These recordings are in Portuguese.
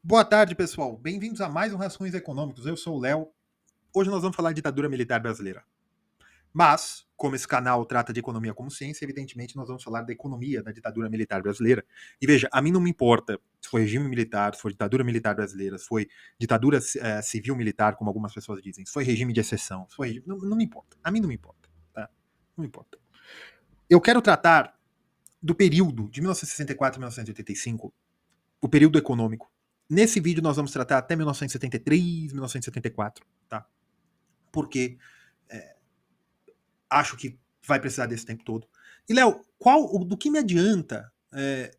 Boa tarde, pessoal. Bem-vindos a mais um Rações Econômicos. Eu sou o Léo. Hoje nós vamos falar de ditadura militar brasileira. Mas, como esse canal trata de economia como ciência, evidentemente nós vamos falar da economia da ditadura militar brasileira. E veja, a mim não me importa se foi regime militar, se foi ditadura militar brasileira, se foi ditadura civil militar, como algumas pessoas dizem, se foi regime de exceção, se foi regime... não me importa. A mim não me importa. Tá? Não me importa. Eu quero tratar do período de 1964 a 1985, o período econômico. Nesse vídeo nós vamos tratar até 1973, 1974, tá? Porque acho que vai precisar desse tempo todo. E, Léo, do que me adianta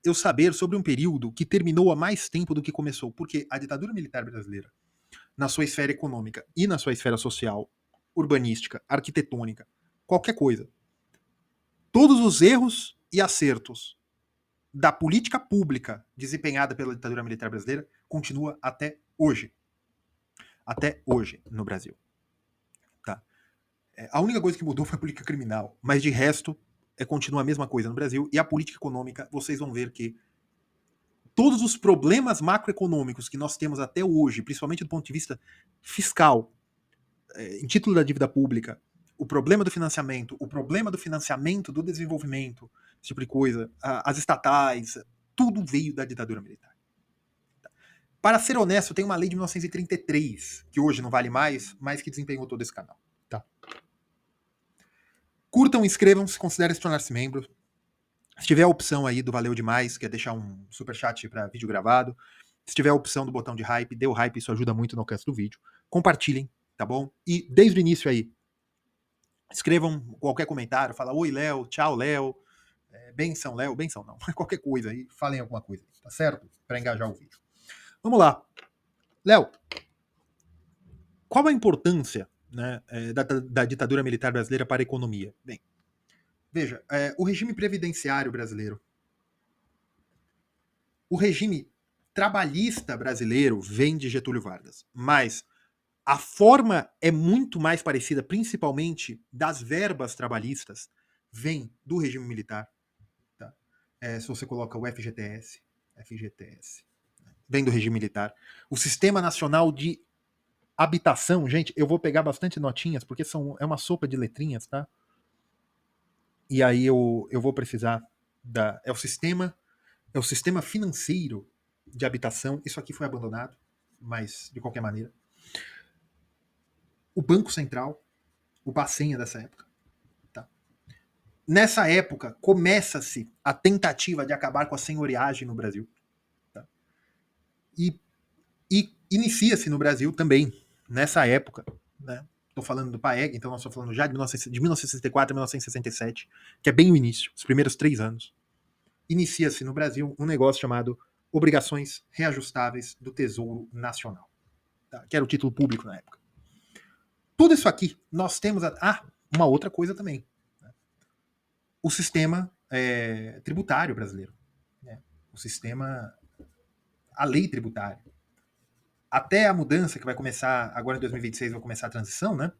eu saber sobre um período que terminou há mais tempo do que começou? Porque a ditadura militar brasileira, na sua esfera econômica e na sua esfera social, urbanística, arquitetônica, qualquer coisa, todos os erros e acertos da política pública desempenhada pela ditadura militar brasileira continua até hoje. Até hoje no Brasil. Tá? A única coisa que mudou foi a política criminal, mas de resto continua a mesma coisa no Brasil. E a política econômica, vocês vão ver que todos os problemas macroeconômicos que nós temos até hoje, principalmente do ponto de vista fiscal, em título da dívida pública, o problema do financiamento do desenvolvimento, esse tipo de coisa, as estatais, tudo veio da ditadura militar. Para ser honesto, tem uma lei de 1933, que hoje não vale mais, mas que desempenhou todo esse canal. Tá? Curtam, inscrevam-se, considerem se tornar-se membro. Se tiver a opção aí do Valeu Demais, que é deixar um superchat para vídeo gravado. Se tiver a opção do botão de hype, dê o hype, isso ajuda muito no alcance do vídeo. Compartilhem, tá bom? E desde o início aí, escrevam qualquer comentário, fala oi Léo, tchau Léo, benção Léo, benção não, qualquer coisa aí, falem alguma coisa, tá certo? Para engajar o vídeo. Vamos lá. Léo, qual a importância, né, da ditadura militar brasileira para a economia? Bem, veja, o regime previdenciário brasileiro, o regime trabalhista brasileiro vem de Getúlio Vargas, mas a forma é muito mais parecida, principalmente das verbas trabalhistas, vem do regime militar. Tá? Se você coloca o FGTS, vem do regime militar. O Sistema Nacional de Habitação, gente, eu vou pegar bastante notinhas, porque é uma sopa de letrinhas, tá? E aí eu vou precisar é o sistema financeiro de habitação. Isso aqui foi abandonado, mas de qualquer maneira. O Banco Central, o Bacen é dessa época. Tá? Nessa época, começa-se a tentativa de acabar com a senhoriagem no Brasil. Tá? E inicia-se no Brasil também, nessa época, né? Estou falando do PAEG, então nós estamos falando já de 1964 a 1967, que é bem o início, os primeiros 3 anos. Inicia-se no Brasil um negócio chamado Obrigações Reajustáveis do Tesouro Nacional, tá? Que era o título público na época. Tudo isso aqui, nós temos... uma outra coisa também. Né? O sistema tributário brasileiro. Né? O sistema... A lei tributária. Até a mudança que vai começar, agora em 2026 vai começar a transição, né?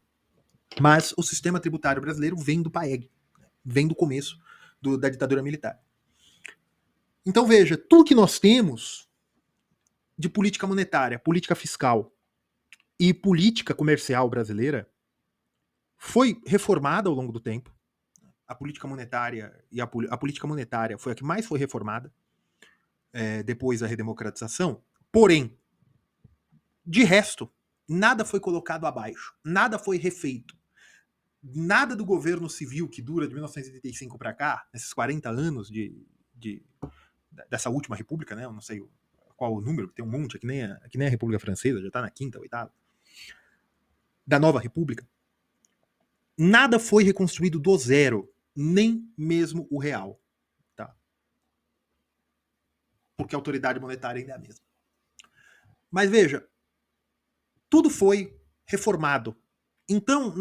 Mas o sistema tributário brasileiro vem do PAEG, vem do começo da ditadura militar. Então veja, tudo que nós temos de política monetária, política fiscal e política comercial brasileira foi reformada ao longo do tempo. A política monetária a política monetária foi a que mais foi reformada depois da redemocratização. Porém, de resto, nada foi colocado abaixo, nada foi refeito. Nada do governo civil que dura de 1985 para cá, nesses 40 anos dessa última república, né? Eu não sei qual o número, tem um monte, é que nem a República Francesa, já está na quinta, oitava. Da nova república. Nada foi reconstruído do zero, nem mesmo o real. Tá? Porque a autoridade monetária ainda é a mesma. Mas veja, tudo foi reformado. Então,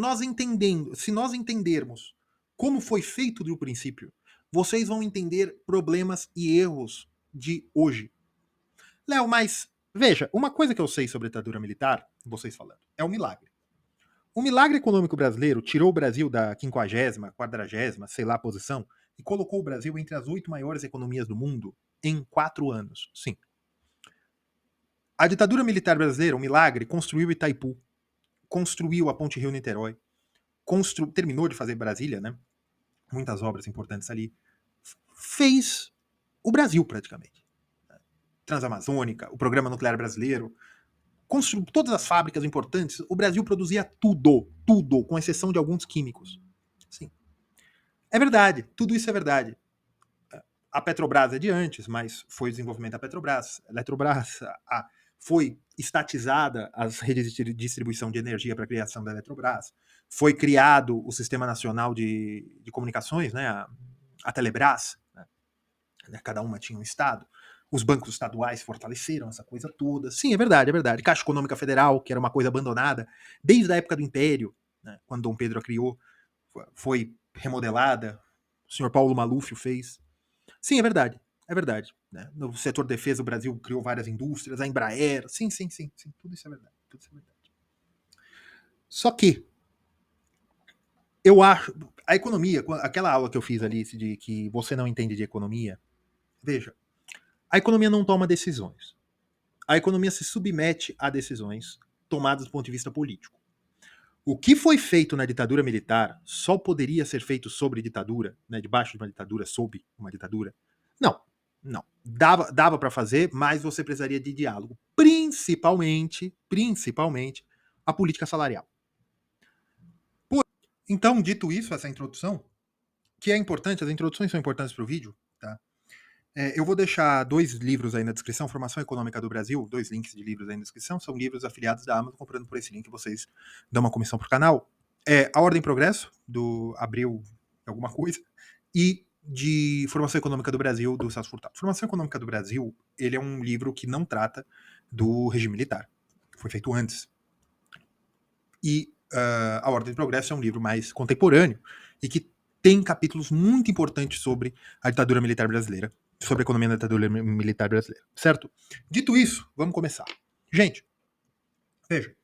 se nós entendermos como foi feito do princípio, vocês vão entender problemas e erros de hoje. Léo, mas veja, uma coisa que eu sei sobre a ditadura militar, vocês falando, é um milagre. O milagre econômico brasileiro tirou o Brasil da 50ª, 40ª, sei lá, posição, e colocou o Brasil entre as 8 maiores economias do mundo em 4 anos. Sim. A ditadura militar brasileira, um milagre, construiu Itaipu, construiu a Ponte Rio-Niterói, terminou de fazer Brasília, né? Muitas obras importantes ali. Fez o Brasil, praticamente. Transamazônica, o Programa Nuclear Brasileiro, todas as fábricas importantes, o Brasil produzia tudo, tudo, com exceção de alguns químicos. Sim. É verdade, tudo isso é verdade. A Petrobras é de antes, mas foi o desenvolvimento da Petrobras. A Eletrobras foi estatizada as redes de distribuição de energia para a criação da Eletrobras. Foi criado o Sistema Nacional de Comunicações, né, a Telebrás, né, cada uma tinha um estado. Os bancos estaduais fortaleceram essa coisa toda. Sim, é verdade, é verdade. Caixa Econômica Federal, que era uma coisa abandonada desde a época do Império, né, quando Dom Pedro a criou, foi remodelada. O senhor Paulo Maluf o fez. Sim, é verdade. É verdade. Né? No setor de defesa, o Brasil criou várias indústrias, a Embraer. Sim, sim, sim, sim. Tudo isso é verdade. Tudo isso é verdade. Só que eu acho. A economia, aquela aula que eu fiz ali de que você não entende de economia, veja, a economia não toma decisões. A economia se submete a decisões tomadas do ponto de vista político. O que foi feito na ditadura militar só poderia ser feito sobre ditadura, né, debaixo de uma ditadura, sob uma ditadura? Não, não. Dava para fazer, mas você precisaria de diálogo. Principalmente, a política salarial. Então, dito isso, essa introdução, que é importante, as introduções são importantes para o vídeo, tá? Eu vou deixar 2 livros aí na descrição, Formação Econômica do Brasil, 2 links de livros aí na descrição, são livros afiliados da Amazon, comprando por esse link vocês dão uma comissão pro canal. A Ordem e Progresso, do Abril alguma coisa, e de Formação Econômica do Brasil, do Celso Furtado. Formação Econômica do Brasil, ele é um livro que não trata do regime militar, foi feito antes. E A Ordem e Progresso é um livro mais contemporâneo e que tem capítulos muito importantes sobre a ditadura militar brasileira, sobre a economia da ditadura militar brasileira, certo? Dito isso, vamos começar. Gente, veja,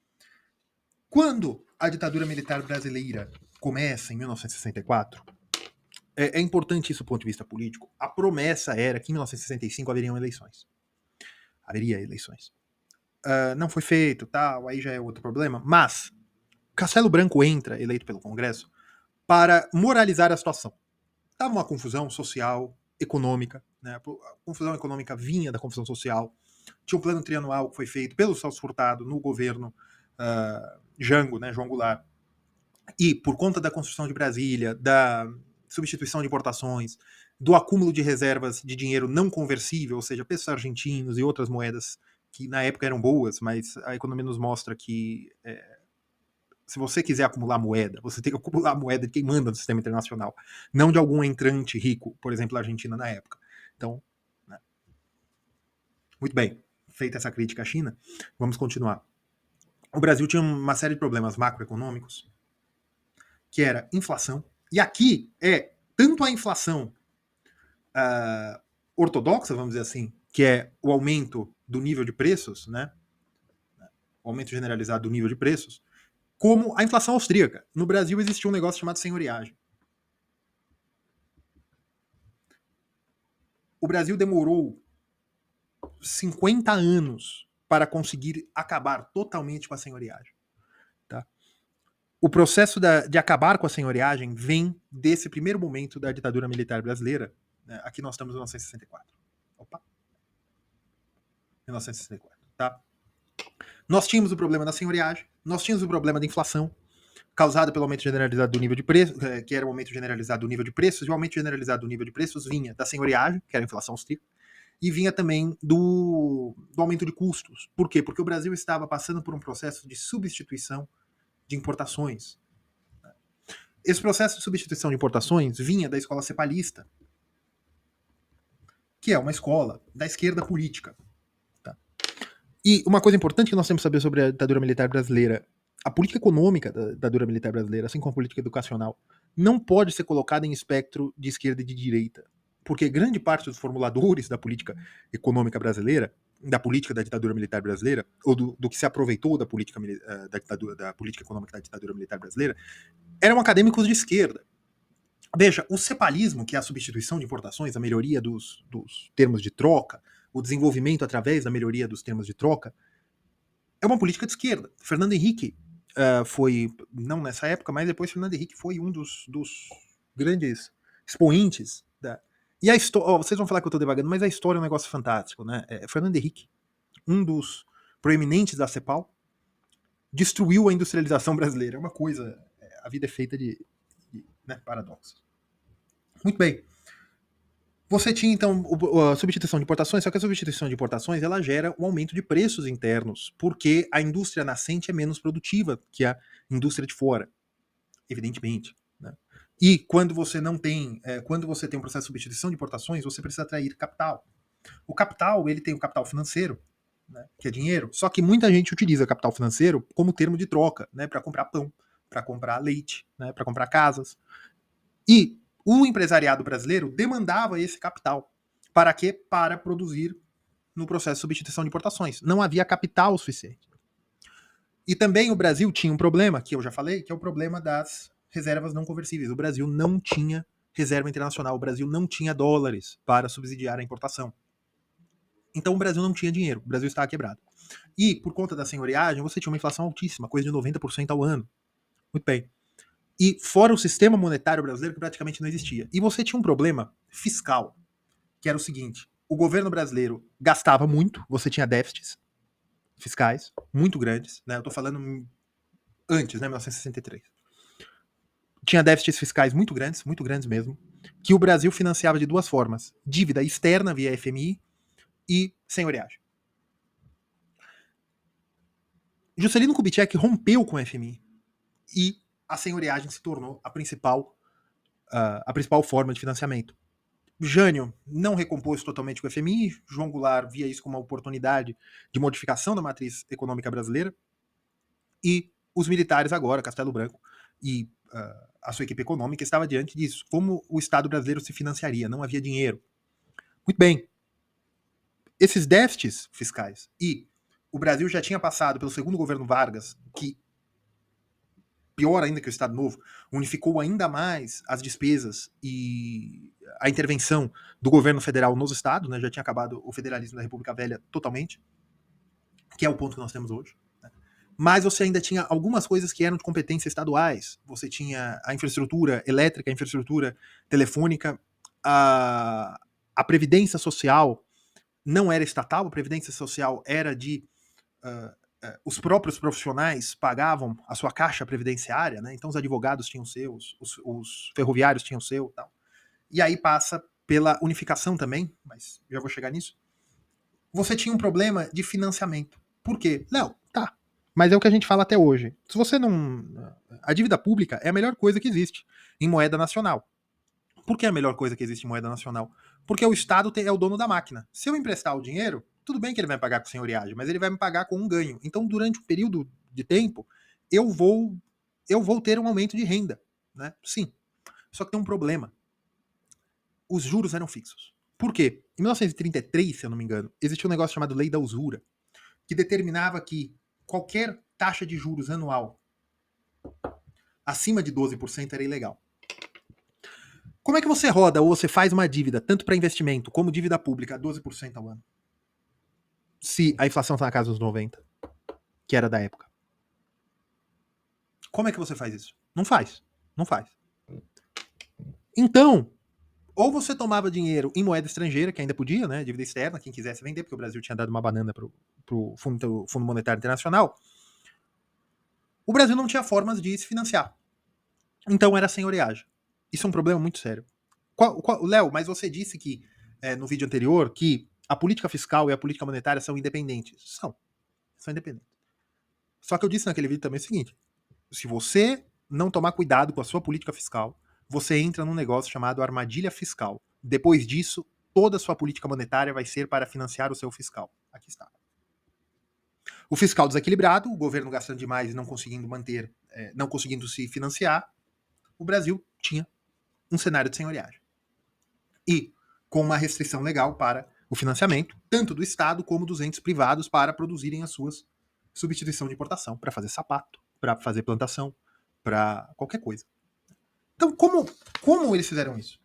quando a ditadura militar brasileira começa em 1964, é importante isso do ponto de vista político, a promessa era que em 1965 haveriam eleições. Haveria eleições. Não foi feito, tal, aí já é outro problema, mas Castelo Branco entra, eleito pelo Congresso, para moralizar a situação. Estava uma confusão social, econômica, né? A confusão econômica vinha da confusão social. Tinha um plano trianual que foi feito pelo Celso Furtado no governo Jango, né, João Goulart. E por conta da construção de Brasília, da substituição de importações, do acúmulo de reservas de dinheiro não conversível, ou seja, pesos argentinos e outras moedas que na época eram boas, mas a economia nos mostra que se você quiser acumular moeda, você tem que acumular a moeda de quem manda no sistema internacional, não de algum entrante rico, por exemplo, a Argentina na época. Então, né? Muito bem, feita essa crítica à China, vamos continuar. O Brasil tinha uma série de problemas macroeconômicos, que era inflação, e aqui é tanto a inflação ortodoxa, vamos dizer assim, que é o aumento do nível de preços, né? O aumento generalizado do nível de preços, como a inflação austríaca. No Brasil existia um negócio chamado senhoriagem. O Brasil demorou 50 anos para conseguir acabar totalmente com a senhoriagem. Tá? O processo de acabar com a senhoriagem vem desse primeiro momento da ditadura militar brasileira. Né? Aqui nós estamos em 1964. Opa! 1964, tá? Nós tínhamos o problema da senhoriagem, nós tínhamos o problema da inflação, causada pelo aumento generalizado do nível de preços, que era o aumento generalizado do nível de preços, e o aumento generalizado do nível de preços vinha da senhoriagem, que era a inflação austríaca, e vinha também do aumento de custos. Por quê? Porque o Brasil estava passando por um processo de substituição de importações. Esse processo de substituição de importações vinha da escola cepalista, que é uma escola da esquerda política. Tá? E uma coisa importante que nós temos que saber sobre a ditadura militar brasileira, a política econômica da ditadura militar brasileira, assim como a política educacional, não pode ser colocada em espectro de esquerda e de direita. Porque grande parte dos formuladores da política econômica brasileira, da política da ditadura militar brasileira, ou do que se aproveitou da política, da política econômica da ditadura militar brasileira, eram acadêmicos de esquerda. Veja, o cepalismo, que é a substituição de importações, a melhoria dos termos de troca, o desenvolvimento através da melhoria dos termos de troca, é uma política de esquerda. Fernando Henrique foi, não nessa época, mas depois Fernando Henrique foi um dos grandes expoentes da. E a história, vocês vão falar que eu estou devagando, mas a história é um negócio fantástico, né? Fernando Henrique, um dos proeminentes da CEPAL, destruiu a industrialização brasileira. É uma coisa, a vida é feita de né, paradoxos. Muito bem. Você tinha, então, a substituição de importações, só que a substituição de importações ela gera um aumento de preços internos, porque a indústria nascente é menos produtiva que a indústria de fora, evidentemente. Né? E quando você não tem, quando você tem um processo de substituição de importações, você precisa atrair capital. O capital, ele tem o capital financeiro, né, que é dinheiro, só que muita gente utiliza capital financeiro como termo de troca, né, para comprar pão, para comprar leite, né, para comprar casas. E o empresariado brasileiro demandava esse capital. Para quê? Para produzir no processo de substituição de importações. Não havia capital suficiente. E também o Brasil tinha um problema, que eu já falei, que é o problema das reservas não conversíveis. O Brasil não tinha reserva internacional, o Brasil não tinha dólares para subsidiar a importação. Então o Brasil não tinha dinheiro, o Brasil estava quebrado. E, por conta da senhoriagem, você tinha uma inflação altíssima, coisa de 90% ao ano. Muito bem. E fora o sistema monetário brasileiro que praticamente não existia. E você tinha um problema fiscal, que era o seguinte: o governo brasileiro gastava muito, você tinha déficits fiscais muito grandes, né? Eu tô falando antes, né, 1963. Tinha déficits fiscais muito grandes mesmo, que o Brasil financiava de duas formas: dívida externa via FMI e senhoriagem. Juscelino Kubitschek rompeu com o FMI e a senhoriagem se tornou a principal forma de financiamento. Jânio não recompôs totalmente com o FMI, João Goulart via isso como uma oportunidade de modificação da matriz econômica brasileira, e os militares agora, Castelo Branco e a sua equipe econômica estava diante disso. Como o Estado brasileiro se financiaria? Não havia dinheiro. Muito bem. Esses déficits fiscais e o Brasil já tinha passado pelo segundo governo Vargas, que pior ainda que o Estado Novo, unificou ainda mais as despesas e a intervenção do governo federal nos estados, né? Já tinha acabado o federalismo da República Velha totalmente, que é o ponto que nós temos hoje. Né? Mas você ainda tinha algumas coisas que eram de competência estaduais. Você tinha a infraestrutura elétrica, a infraestrutura telefônica, a previdência social não era estatal, a previdência social era de os próprios profissionais pagavam a sua caixa previdenciária, né? Então os advogados tinham seus, os ferroviários tinham seu, tal. E aí passa pela unificação também, mas já vou chegar nisso. Você tinha um problema de financiamento. Por quê? Não, tá. Mas é o que a gente fala até hoje. Se você não. A dívida pública é a melhor coisa que existe em moeda nacional. Por que é a melhor coisa que existe em moeda nacional? Porque o Estado é o dono da máquina. Se eu emprestar o dinheiro, tudo bem que ele vai pagar com senhoriagem, mas ele vai me pagar com um ganho. Então, durante um período de tempo, eu vou ter um aumento de renda, né? Sim. Só que tem um problema. Os juros eram fixos. Por quê? Em 1933, se eu não me engano, existia um negócio chamado Lei da Usura, que determinava que qualquer taxa de juros anual acima de 12% era ilegal. Como é que você roda ou você faz uma dívida, tanto para investimento como dívida pública, a 12% ao ano? Se a inflação está na casa dos 90%, que era da época. Como é que você faz isso? Não faz. Não faz. Então, ou você tomava dinheiro em moeda estrangeira, que ainda podia, né? Dívida externa, quem quisesse vender, porque o Brasil tinha dado uma banana pro Fundo Monetário Internacional. O Brasil não tinha formas de se financiar. Então era senhoriagem. Isso é um problema muito sério. Léo, mas você disse que no vídeo anterior que a política fiscal e a política monetária são independentes. São independentes. Só que eu disse naquele vídeo também o seguinte: se você não tomar cuidado com a sua política fiscal, você entra num negócio chamado armadilha fiscal. Depois disso, toda a sua política monetária vai ser para financiar o seu fiscal. Aqui está. O fiscal desequilibrado, o governo gastando demais e não conseguindo manter, não conseguindo se financiar, o Brasil tinha um cenário de senhoriagem. E com uma restrição legal para o financiamento, tanto do Estado como dos entes privados, para produzirem as suas substituição de importação, para fazer sapato, para fazer plantação, para qualquer coisa. Então, como eles fizeram isso?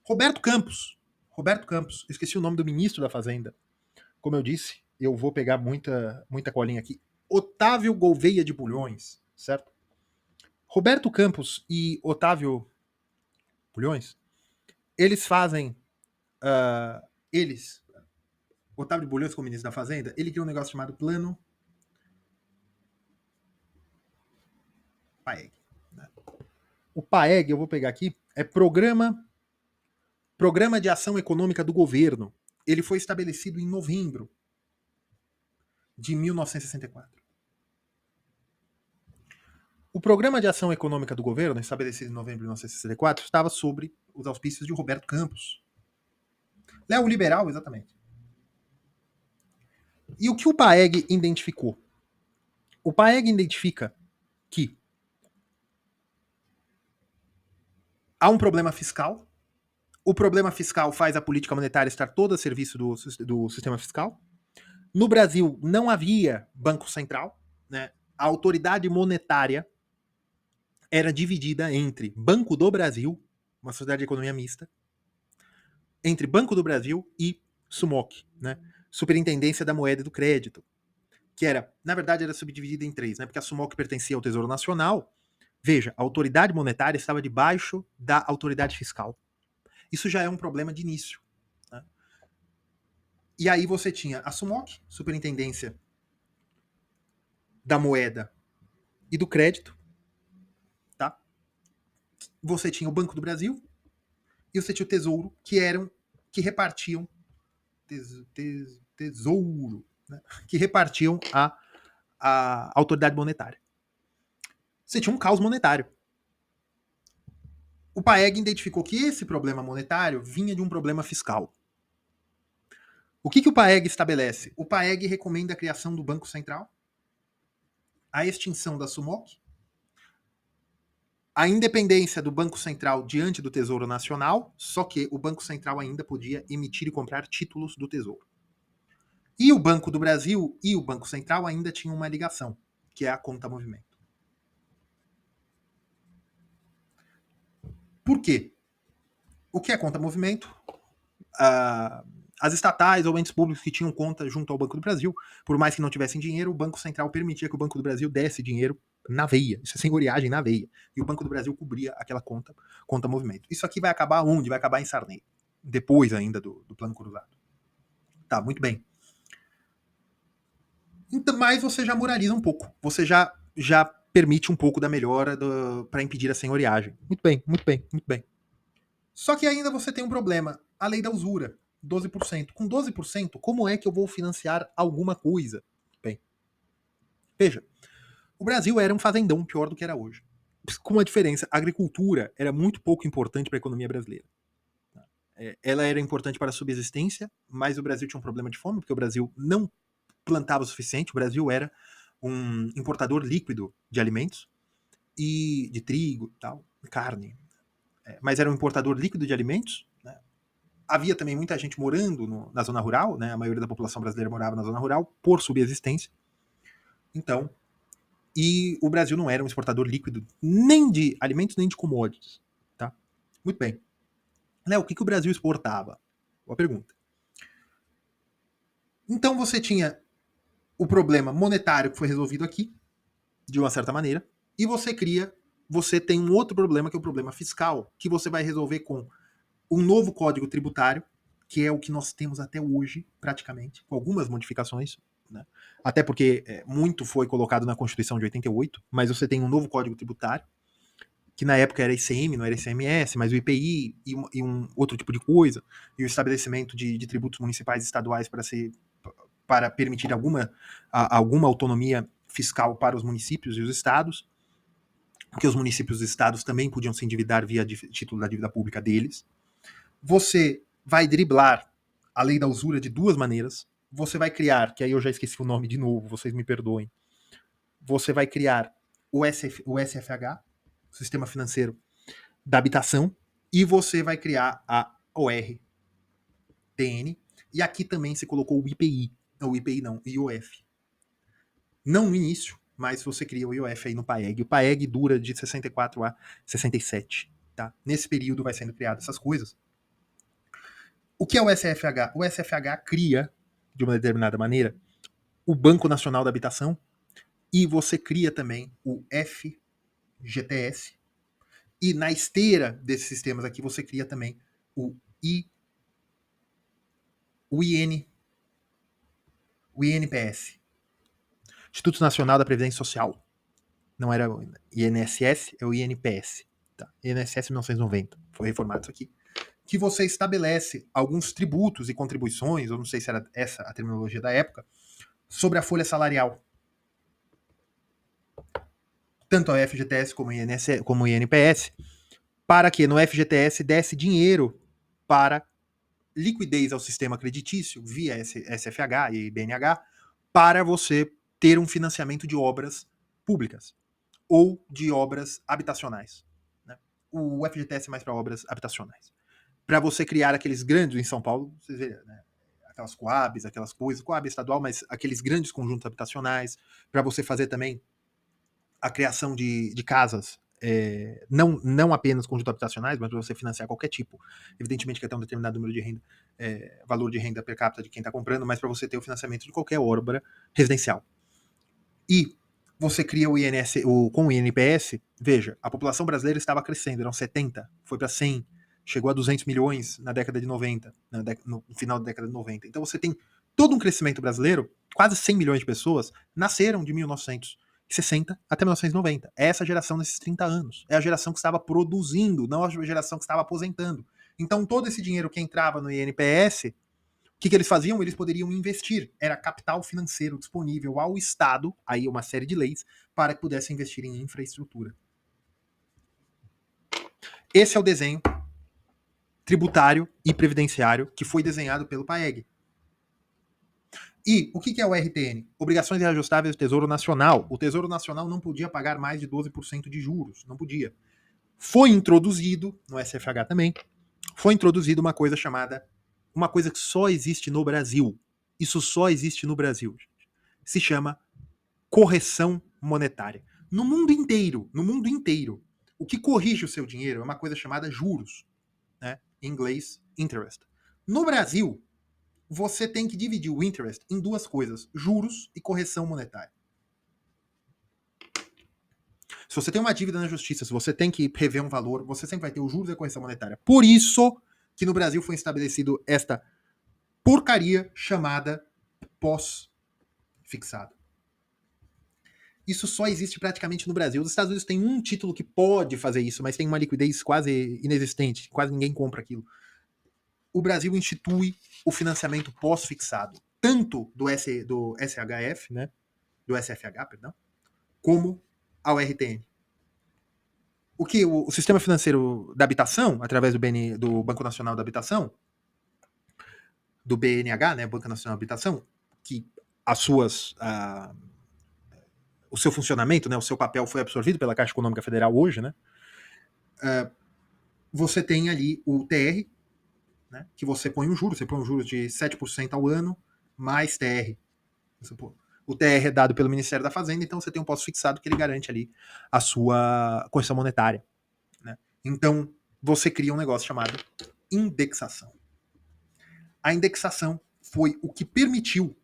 Roberto Campos, esqueci o nome do ministro da Fazenda, como eu disse, eu vou pegar muita colinha aqui. Otávio Gouveia de Bulhões, certo? Roberto Campos e Otávio Bulhões, eles fazem. Otávio Bulhões, como ministro da Fazenda, ele criou um negócio chamado Plano PAEG. Né? O PAEG, eu vou pegar aqui, é Programa de Ação Econômica do Governo. Ele foi estabelecido em novembro de 1964. O Programa de Ação Econômica do Governo, estabelecido em novembro de 1964, estava sob os auspícios de Roberto Campos. Léo liberal, exatamente. E o que o PAEG identificou? O PAEG identifica que há um problema fiscal. O problema fiscal faz a política monetária estar toda a serviço do sistema fiscal. No Brasil não havia Banco Central, né? A autoridade monetária era dividida entre Banco do Brasil, uma sociedade de economia mista, entre Banco do Brasil e SUMOC, né? Superintendência da Moeda e do Crédito, que era, na verdade, era subdividida em três, né? Porque a SUMOC pertencia ao Tesouro Nacional. Veja, a autoridade monetária estava debaixo da autoridade fiscal. Isso já é um problema de início. Né? E aí você tinha a SUMOC, Superintendência da Moeda e do Crédito, tá? Você tinha o Banco do Brasil e você tinha o Tesouro, que repartiam tesouro, né? Que repartiam a autoridade monetária. Você tinha um caos monetário. O PAEG identificou que esse problema monetário vinha de um problema fiscal. O que o PAEG estabelece? O PAEG recomenda a criação do Banco Central, a extinção da SUMOC, a independência do Banco Central diante do Tesouro Nacional, só que o Banco Central ainda podia emitir e comprar títulos do Tesouro. E o Banco do Brasil e o Banco Central ainda tinham uma ligação, que é a conta movimento. Por quê? O que é conta movimento? As estatais ou entes públicos que tinham conta junto ao Banco do Brasil, por mais que não tivessem dinheiro, o Banco Central permitia que o Banco do Brasil desse dinheiro na veia. Isso é senhoriagem na veia. E o Banco do Brasil cobria aquela conta movimento. Isso aqui vai acabar onde? Vai acabar em Sarney. Depois ainda do Plano Cruzado. Tá, muito bem. Então, mas você já moraliza um pouco. Você já permite um pouco da melhora para impedir a senhoriagem. Muito bem, muito bem, muito bem. Só que ainda você tem um problema. A lei da usura. 12%. Com 12%, como é que eu vou financiar alguma coisa? Bem, veja, o Brasil era um fazendão pior do que era hoje. Com uma diferença, a agricultura era muito pouco importante para a economia brasileira. Ela era importante para a subsistência, mas o Brasil tinha um problema de fome, porque o Brasil não plantava o suficiente, o Brasil era um importador líquido de alimentos, e de trigo, tal, carne, mas era um importador líquido de alimentos, né? Havia também muita gente morando na zona rural, né? A maioria da população brasileira morava na zona rural por subsistência. Então, e o Brasil não era um exportador líquido nem de alimentos nem de commodities, tá? Muito bem. Léo, o que o Brasil exportava? Boa pergunta. Então você tinha o problema monetário que foi resolvido aqui, de uma certa maneira, e você tem um outro problema que é o problema fiscal, que você vai resolver com um novo código tributário, que é o que nós temos até hoje, praticamente, com algumas modificações, né? Até porque muito foi colocado na Constituição de 88, mas você tem um novo código tributário, que na época era ICM, não era ICMS, mas o IPI e um outro tipo de coisa, e o estabelecimento de tributos municipais e estaduais para permitir alguma autonomia fiscal para os municípios e os estados, porque os municípios e os estados também podiam se endividar via título da dívida pública deles. Você vai driblar a lei da usura de duas maneiras. Você vai criar, que aí eu já esqueci o nome de novo, vocês me perdoem. Você vai criar o SFH, o Sistema Financeiro da Habitação, e você vai criar a ORTN, e aqui também se colocou o IPI. Não, o IPI não, o IOF. Não no início, mas você cria o IOF aí no PAEG. O PAEG dura de 64 a 67. Tá? Nesse período vai sendo criadas essas coisas. O que é o SFH? O SFH cria de uma determinada maneira, o Banco Nacional da Habitação, e você cria também o FGTS, e na esteira desses sistemas aqui você cria também o INPS, Instituto Nacional da Previdência Social. Não era o INSS, é o INPS. Tá? INSS 1990, foi reformado isso aqui. Que você estabelece alguns tributos e contribuições, eu não sei se era essa a terminologia da época, sobre a folha salarial. Tanto a FGTS como o INPS, para que no FGTS desse dinheiro para liquidez ao sistema creditício, via SFH e BNH, para você ter um financiamento de obras públicas ou de obras habitacionais. Né? O FGTS é mais para obras habitacionais. Para você criar aqueles grandes, em São Paulo, vocês verem, né? Aquelas Coabs, aquelas coisas, Coab estadual, mas aqueles grandes conjuntos habitacionais, para você fazer também a criação de casas, não apenas conjuntos habitacionais, mas para você financiar qualquer tipo. Evidentemente que até um determinado número de renda, valor de renda per capita de quem está comprando, mas para você ter o financiamento de qualquer obra residencial. E você cria com o INPS, veja, a população brasileira estava crescendo, eram 70, foi para 100, chegou a 200 milhões na década de 90, no final da década de 90. Então você tem todo um crescimento brasileiro, quase 100 milhões de pessoas nasceram de 1960 até 1990. É essa geração nesses 30 anos. É a geração que estava produzindo, não a geração que estava aposentando. Então todo esse dinheiro que entrava no INPS, o que eles faziam? Eles poderiam investir. Era capital financeiro disponível ao Estado, aí uma série de leis, para que pudessem investir em infraestrutura. Esse é o desenho tributário e previdenciário que foi desenhado pelo PAEG. E o que é o RTN? Obrigações reajustáveis do Tesouro Nacional. O Tesouro Nacional não podia pagar mais de 12% de juros. Não podia. Foi introduzido, no SFH também, foi introduzido uma coisa chamada, uma coisa que só existe no Brasil. Isso só existe no Brasil. Se chama correção monetária. No mundo inteiro, o que corrige o seu dinheiro é uma coisa chamada juros, né? Em inglês, interest. No Brasil, você tem que dividir o interest em duas coisas: juros e correção monetária. Se você tem uma dívida na justiça, se você tem que rever um valor, você sempre vai ter os juros e a correção monetária. Por isso que no Brasil foi estabelecido esta porcaria chamada pós-fixado. Isso só existe praticamente no Brasil. Os Estados Unidos tem um título que pode fazer isso, mas tem uma liquidez quase inexistente, quase ninguém compra aquilo. O Brasil institui o financiamento pós-fixado, tanto do SHF, né, do SFH, perdão, como ao RTN. O que o sistema financeiro da habitação, através do Banco Nacional da Habitação, do BNH, né, Banco Nacional da Habitação, que o seu funcionamento, né, o seu papel foi absorvido pela Caixa Econômica Federal hoje, né, você tem ali o TR, né, que você põe um juro de 7% ao ano, mais TR. O TR é dado pelo Ministério da Fazenda, então você tem um pós-fixado que ele garante ali a sua correção monetária. Né? Então, você cria um negócio chamado indexação. A indexação foi o que permitiu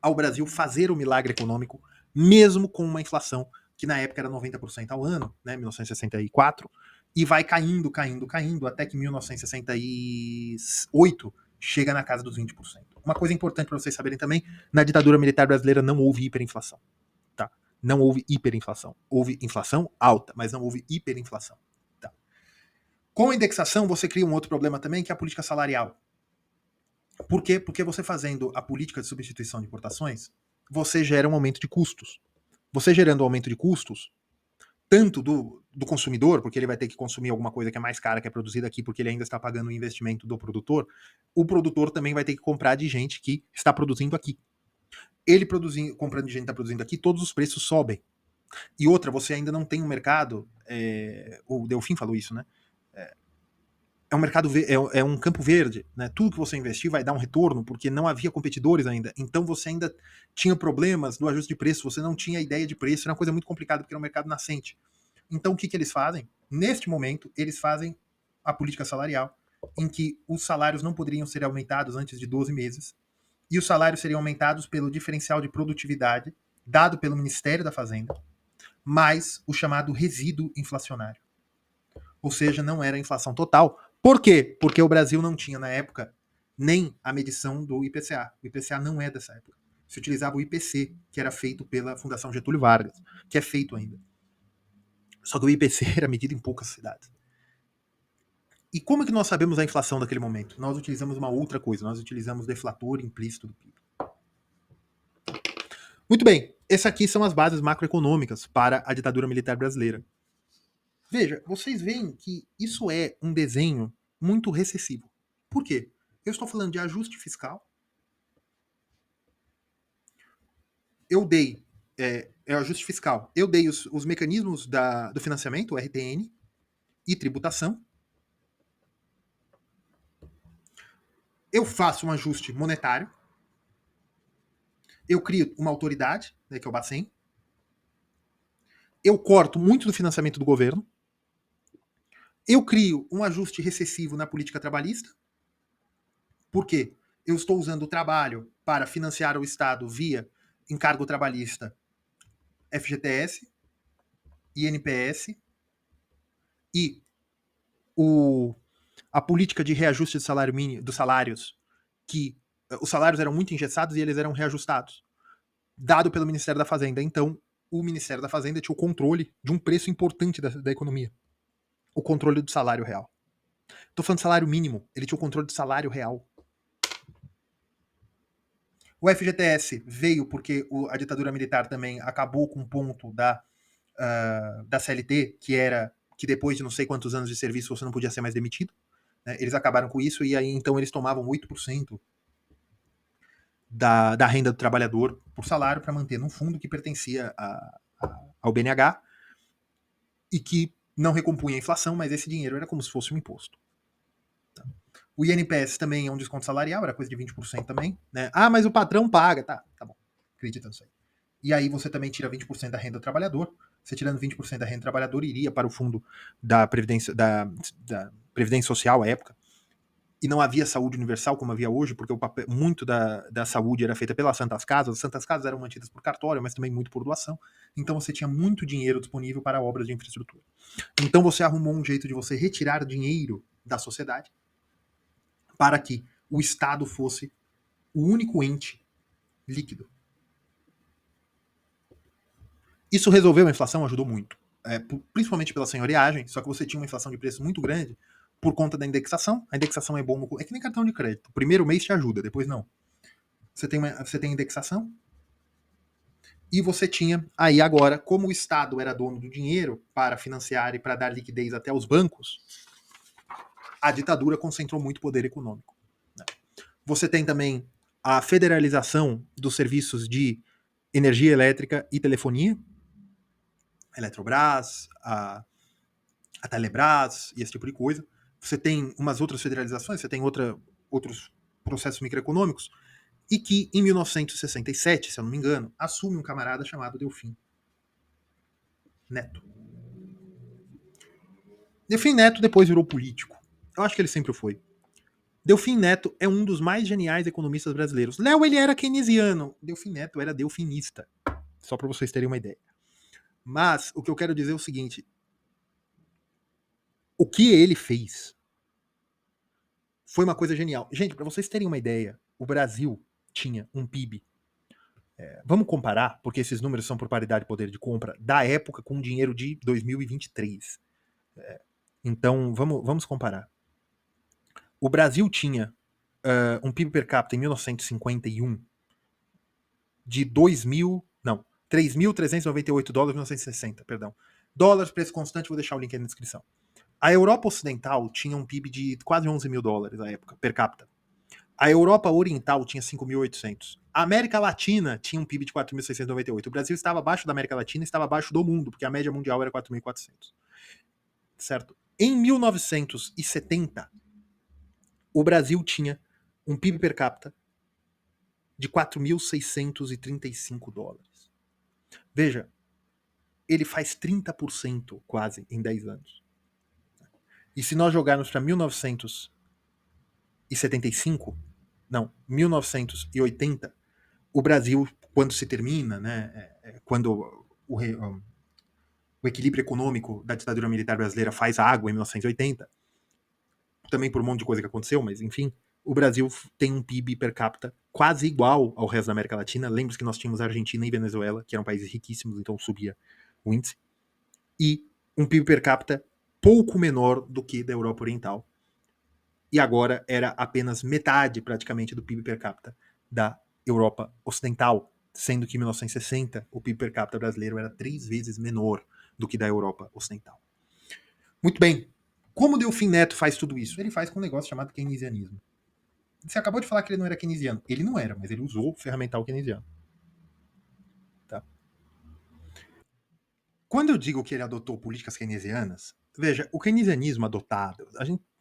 ao Brasil fazer o milagre econômico, mesmo com uma inflação que na época era 90% ao ano, né, 1964, e vai caindo, até que em 1968 chega na casa dos 20%. Uma coisa importante para vocês saberem também, na ditadura militar brasileira não houve hiperinflação. Tá? Não houve hiperinflação. Houve inflação alta, mas não houve hiperinflação. Tá? Com a indexação, você cria um outro problema também, que é a política salarial. Por quê? Porque você fazendo a política de substituição de importações, você gera um aumento de custos. Você gerando um aumento de custos, tanto do consumidor, porque ele vai ter que consumir alguma coisa que é mais cara, que é produzida aqui, porque ele ainda está pagando o investimento do produtor, o produtor também vai ter que comprar de gente que está produzindo aqui. Ele comprando de gente que está produzindo aqui, todos os preços sobem. E outra, você ainda não tem um mercado, o Delfim falou isso, né? É um mercado, é um campo verde, né? Tudo que você investir vai dar um retorno, porque não havia competidores ainda. Então você ainda tinha problemas do ajuste de preço, você não tinha ideia de preço, era uma coisa muito complicada, porque era um mercado nascente. Então o que eles fazem? Neste momento, eles fazem a política salarial, em que os salários não poderiam ser aumentados antes de 12 meses, e os salários seriam aumentados pelo diferencial de produtividade dado pelo Ministério da Fazenda, mais o chamado resíduo inflacionário. Ou seja, não era a inflação total. Por quê? Porque o Brasil não tinha, na época, nem a medição do IPCA. O IPCA não é dessa época. Se utilizava o IPC, que era feito pela Fundação Getúlio Vargas, que é feito ainda. Só que o IPC era medido em poucas cidades. E como é que nós sabemos a inflação daquele momento? Nós utilizamos uma outra coisa, nós utilizamos o deflator implícito do PIB. Muito bem, essas aqui são as bases macroeconômicas para a ditadura militar brasileira. Veja, vocês veem que isso é um desenho muito recessivo. Por quê? Eu estou falando de ajuste fiscal. Eu dei ajuste fiscal. Eu dei os mecanismos do financiamento, o RTN, e tributação. Eu faço um ajuste monetário. Eu crio uma autoridade, né, que é o Bacen. Eu corto muito do financiamento do governo. Eu crio um ajuste recessivo na política trabalhista. Por quê? Eu estou usando o trabalho para financiar o Estado via encargo trabalhista, FGTS, INPS e a política de reajuste de salário mínimo, dos salários, que os salários eram muito engessados e eles eram reajustados, dado pelo Ministério da Fazenda. Então, o Ministério da Fazenda tinha o controle de um preço importante da economia. O controle do salário real. Estou falando de salário mínimo, ele tinha o controle do salário real. O FGTS veio porque a ditadura militar também acabou com um ponto da CLT, que era que depois de não sei quantos anos de serviço você não podia ser mais demitido. Né? Eles acabaram com isso e aí então eles tomavam 8% da renda do trabalhador por salário para manter num fundo que pertencia ao BNH e que não recompunha a inflação, mas esse dinheiro era como se fosse um imposto. Tá? O INPS também é um desconto salarial, era coisa de 20% também. Né? Ah, mas o patrão paga. Tá bom. Acredita nisso aí. E aí você também tira 20% da renda do trabalhador. Você tirando 20% da renda do trabalhador, iria para o fundo da Previdência, da Previdência Social à época. E não havia saúde universal como havia hoje, porque muito da saúde era feita pelas Santas Casas. As Santas Casas eram mantidas por cartório, mas também muito por doação. Então você tinha muito dinheiro disponível para obras de infraestrutura. Então você arrumou um jeito de você retirar dinheiro da sociedade para que o Estado fosse o único ente líquido. Isso resolveu a inflação? Ajudou muito. Principalmente pela senhoreagem, só que você tinha uma inflação de preço muito grande por conta da indexação. A indexação é bom, é que nem cartão de crédito. O primeiro mês te ajuda, depois não. Você tem indexação. E você tinha aí agora, como o Estado era dono do dinheiro para financiar e para dar liquidez até os bancos, a ditadura concentrou muito poder econômico. Né? Você tem também a federalização dos serviços de energia elétrica e telefonia, a Eletrobras, a Telebrás e esse tipo de coisa. Você tem umas outras federalizações, você tem outros processos microeconômicos, e que em 1967, se eu não me engano, assume um camarada chamado Delfim Neto. Delfim Neto depois virou político. Eu acho que ele sempre foi. Delfim Neto é um dos mais geniais economistas brasileiros. Léo, ele era keynesiano. Delfim Neto era delfinista. Só para vocês terem uma ideia. Mas o que eu quero dizer é o seguinte: o que ele fez foi uma coisa genial. Gente, para vocês terem uma ideia, o Brasil tinha um PIB. Vamos comparar, porque esses números são por paridade de poder de compra, da época com o dinheiro de 2023. Então, vamos comparar. O Brasil tinha um PIB per capita em 1951 de 3.398 dólares em 1960, perdão. Dólares, preço constante, vou deixar o link aí na descrição. A Europa Ocidental tinha um PIB de quase 11 mil dólares na época, per capita. A Europa Oriental tinha 5.800. A América Latina tinha um PIB de 4.698. O Brasil estava abaixo da América Latina e estava abaixo do mundo, porque a média mundial era 4.400. Certo? Em 1970, o Brasil tinha um PIB per capita de 4.635 dólares. Veja, ele faz 30% quase em 10 anos. E se nós jogarmos para 1975, Não, 1980, o Brasil, quando se termina, né, quando o equilíbrio econômico da ditadura militar brasileira faz água em 1980, também por um monte de coisa que aconteceu, mas enfim, o Brasil tem um PIB per capita quase igual ao resto da América Latina. Lembre-se que nós tínhamos Argentina e Venezuela, que eram países riquíssimos, então subia o índice. E um PIB per capita pouco menor do que da Europa Oriental. E agora era apenas metade, praticamente, do PIB per capita da Europa Ocidental, sendo que em 1960 o PIB per capita brasileiro era 3 vezes menor do que da Europa Ocidental. Muito bem. Como Delfim Neto faz tudo isso? Ele faz com um negócio chamado keynesianismo. Você acabou de falar que ele não era keynesiano. Ele não era, mas ele usou o ferramental keynesiano. Tá? Quando eu digo que ele adotou políticas keynesianas, veja, o keynesianismo adotado,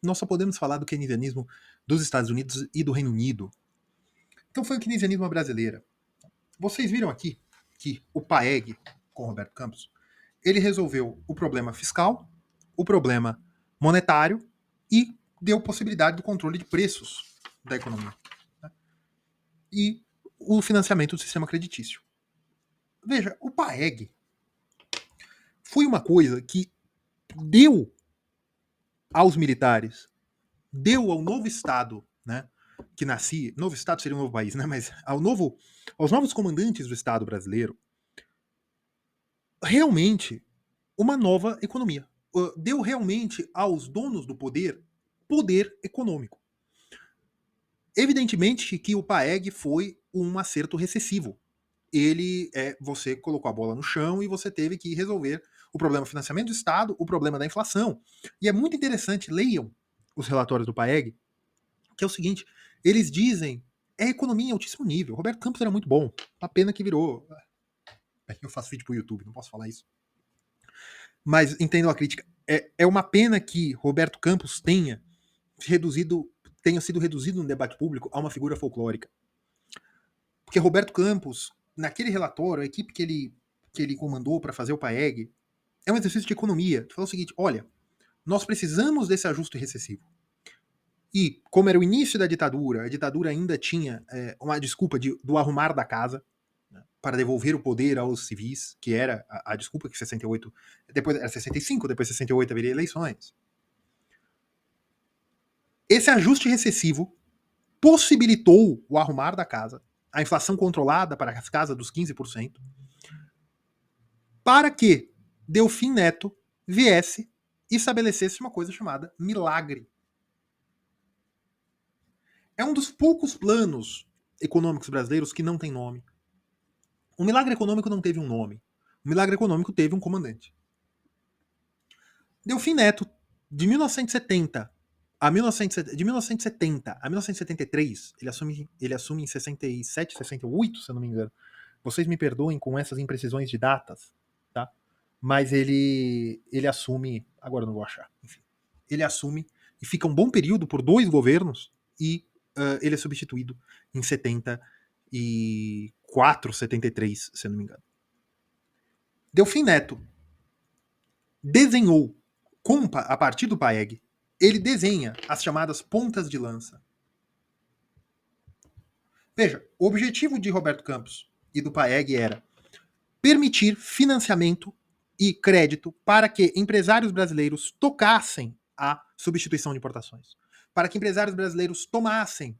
nós só podemos falar do keynesianismo dos Estados Unidos e do Reino Unido. Então foi o keynesianismo brasileiro. Vocês viram aqui que o PAEG, com Roberto Campos, ele resolveu o problema fiscal, o problema monetário e deu possibilidade do controle de preços da economia. Né? E o financiamento do sistema creditício. Veja, o PAEG foi uma coisa que deu aos militares, deu ao novo Estado, né, que nascia, novo Estado seria um novo país, né, mas aos novos comandantes do Estado brasileiro, realmente uma nova economia. Deu realmente aos donos do poder econômico. Evidentemente que o PAEG foi um acerto recessivo. Você colocou a bola no chão e você teve que resolver o problema do financiamento do Estado, o problema da inflação. E é muito interessante, leiam os relatórios do PAEG, que é o seguinte, eles dizem, é economia em altíssimo nível. Roberto Campos era muito bom, a pena que virou... Eu faço vídeo pro YouTube, não posso falar isso. Mas entendam a crítica. É uma pena que Roberto Campos tenha sido reduzido no debate público a uma figura folclórica. Porque Roberto Campos, naquele relatório, a equipe que ele comandou para fazer o PAEG, é um exercício de economia. Tu fala o seguinte, olha, nós precisamos desse ajuste recessivo. E, como era o início da ditadura, a ditadura ainda tinha uma desculpa do arrumar da casa, né, para devolver o poder aos civis, que era a desculpa que 68, depois era 65, depois 68 haveria eleições. Esse ajuste recessivo possibilitou o arrumar da casa, a inflação controlada para as casas dos 15%, para que Delfim Neto viesse e estabelecesse uma coisa chamada milagre. É um dos poucos planos econômicos brasileiros que não tem nome. O milagre econômico não teve um nome. O milagre econômico teve um comandante. Delfim Neto, de 1970 a 1973, ele assume em 67, 68, se eu não me engano. Vocês me perdoem com essas imprecisões de datas, tá? Mas ele assume, agora eu não vou achar, enfim. Ele assume e fica um bom período por 2 governos e ele é substituído em 74, 73, se eu não me engano. Delfim Neto desenhou, a partir do PAEG, ele desenha as chamadas pontas de lança. Veja, o objetivo de Roberto Campos e do PAEG era permitir financiamento e crédito para que empresários brasileiros tocassem a substituição de importações, para que empresários brasileiros tomassem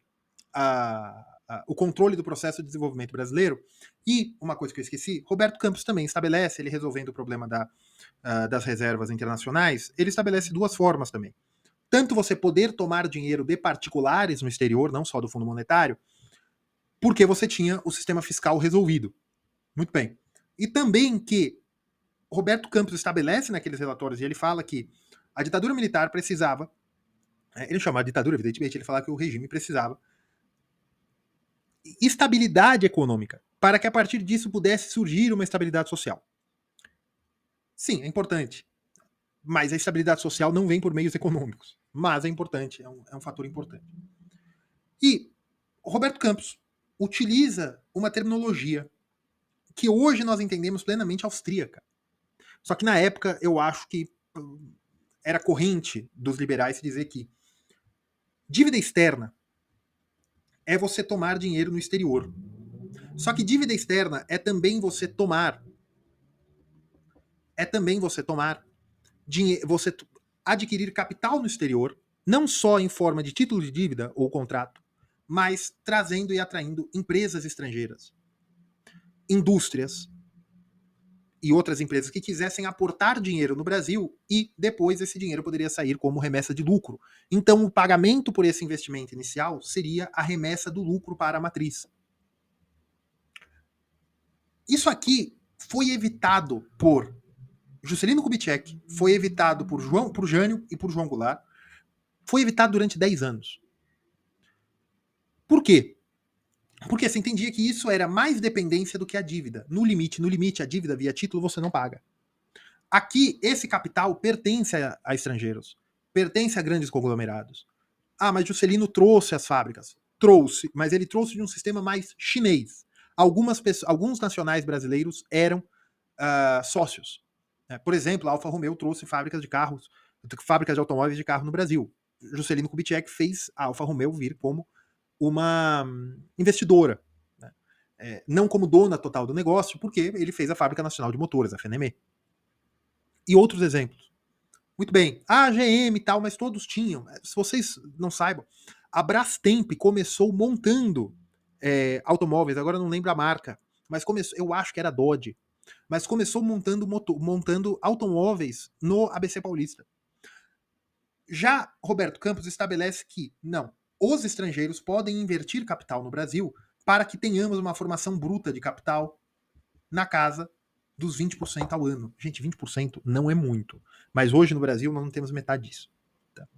o controle do processo de desenvolvimento brasileiro. E, uma coisa que eu esqueci, Roberto Campos também estabelece, ele resolvendo o problema das reservas internacionais, ele estabelece 2 formas também. Tanto você poder tomar dinheiro de particulares no exterior, não só do Fundo Monetário, porque você tinha o sistema fiscal resolvido. Muito bem. E também que Roberto Campos estabelece naqueles relatórios, e ele fala que a ditadura militar precisava, ele chama de ditadura, evidentemente, ele fala que o regime precisava estabilidade econômica, para que a partir disso pudesse surgir uma estabilidade social. Sim, é importante. Mas a estabilidade social não vem por meios econômicos. Mas é importante, é um fator importante. E Roberto Campos utiliza uma terminologia que hoje nós entendemos plenamente austríaca. Só que na época eu acho que era corrente dos liberais se dizer que dívida externa é você tomar dinheiro no exterior. Só que dívida externa é também você tomar dinheiro, você adquirir capital no exterior, não só em forma de título de dívida ou contrato, mas trazendo e atraindo empresas estrangeiras, indústrias e outras empresas que quisessem aportar dinheiro no Brasil e depois esse dinheiro poderia sair como remessa de lucro. Então o pagamento por esse investimento inicial seria a remessa do lucro para a matriz. Isso aqui foi evitado por Juscelino Kubitschek, foi evitado por Jânio e por João Goulart, foi evitado durante 10 anos. Por quê? Porque você entendia que isso era mais dependência do que a dívida. No limite, a dívida via título você não paga. Aqui, esse capital pertence a estrangeiros, pertence a grandes conglomerados. Ah, mas Juscelino trouxe as fábricas. Trouxe, mas ele trouxe de um sistema mais chinês. Alguns nacionais brasileiros eram sócios. Por exemplo, a Alfa Romeo trouxe fábricas de automóveis de carro no Brasil. Juscelino Kubitschek fez a Alfa Romeo vir como uma investidora, né? Não como dona total do negócio, porque ele fez a Fábrica Nacional de Motores, a FNME. E outros exemplos. Muito bem, a GM e tal, mas todos tinham. Se vocês não saibam, a Brastemp começou montando automóveis, agora eu não lembro a marca, mas começou, eu acho que era Dodge, mas começou montando automóveis no ABC Paulista. Já Roberto Campos estabelece que, não, os estrangeiros podem invertir capital no Brasil para que tenhamos uma formação bruta de capital na casa dos 20% ao ano. Gente, 20% não é muito. Mas hoje no Brasil nós não temos metade disso. Tá?